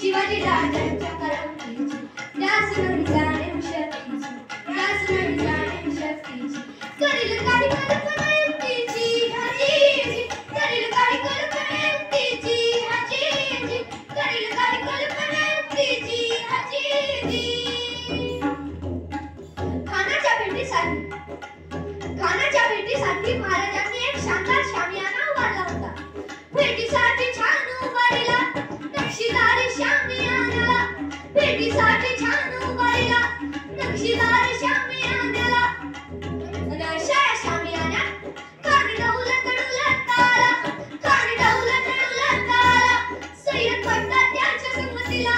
शिवाजी राजांच्या करमणुकीची त्यास नाही जाणीव शक्तीची, त्यास नाही जाणीव शक्तीची. करील काही कल्पना युक्तीची हजीजी, करील काही कल्पना युक्तीची हजीजी, करील काही कल्पना युक्तीची हजीजी. खानाच्या भेटीसाठी महाराजांनी एक शानदार शामियाना उभारला होता. भेटीसाठी छान उभारला नक्षीदार शामियानाला, भेटीसाठी छान उभारला नक्षीदार शामियानाला. अशा शामियान्यात खाणी डौलत तारा, खाणी डौलत तारा. सय्यद पडतात त्यांच्या संगतीला,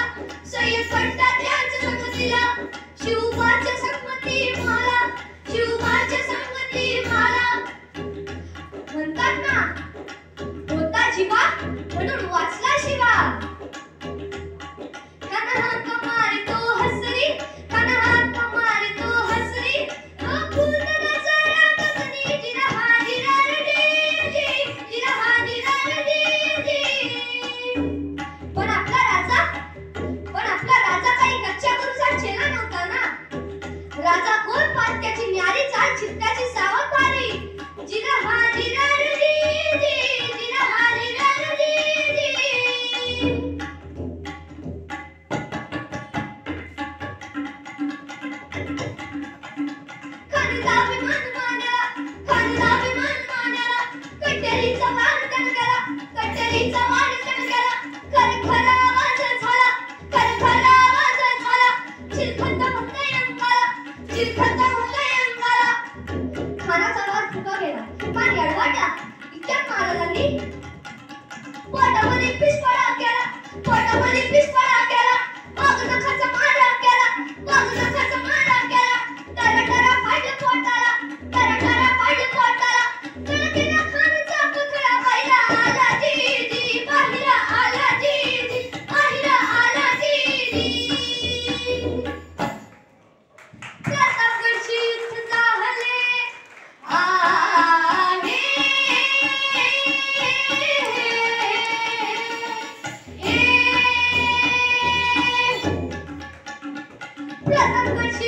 सय्यद पडतात त्यांच्या संगतीला. शिवबाच्या संगती मला, शिवबाच्या संगती मला. म्हणतात ना होता जीवा म्हणून वाचला शिवा. राजा कोण पाहत त्याची न्यारी चाल, चित्त्याची सावध पारी. जिरहारी रणजी जी, जिरहारी रणजी जी. खानचा अभिमान मानला, खानचा अभिमान मानला. कट्यारीचा वार तणकला, कट्यारीचा वार तणकला. खरखरा आवाज झाला, खरखरा आवाज झाला. चिलखत होतंय अंगाला, चिलखत होतंय अंगाला. खानाचा वार फुका गेला, पाणी अडवाटा. इतक्यात महाराजांनी पोटामध्ये पिस्पळा केला, पोटामध्ये पिस्पळा केला. वाघनखाचा मारा केला, वाघनखाचा मारा केला. टरटरा फाडलं पोटाला, टरटरा फाडलं पोटाला. तडकेला खानचा पुतळा पाहिला आला जी जी, पाहिला आला जी जी, पाहिला आला जी जी. प्रतापगडची युद्ध झाले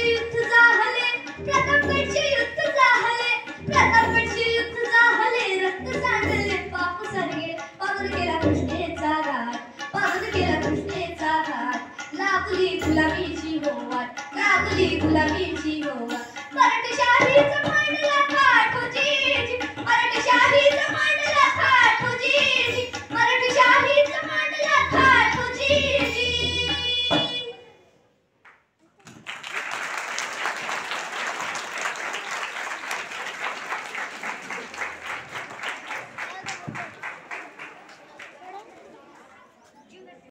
आहे, प्रतापगडची युद्ध झाले, प्रतापगडची युद्ध झाले, प्रतापगडची युद्ध झाले. रक्त सांडले पाप सरगे, पावन केला कृष्णेचा घाट, पावन केला कृष्णेचा घाट. लागली गुलाबीची होवाट, लागली गुलाबीची होवाट. मराठी शाही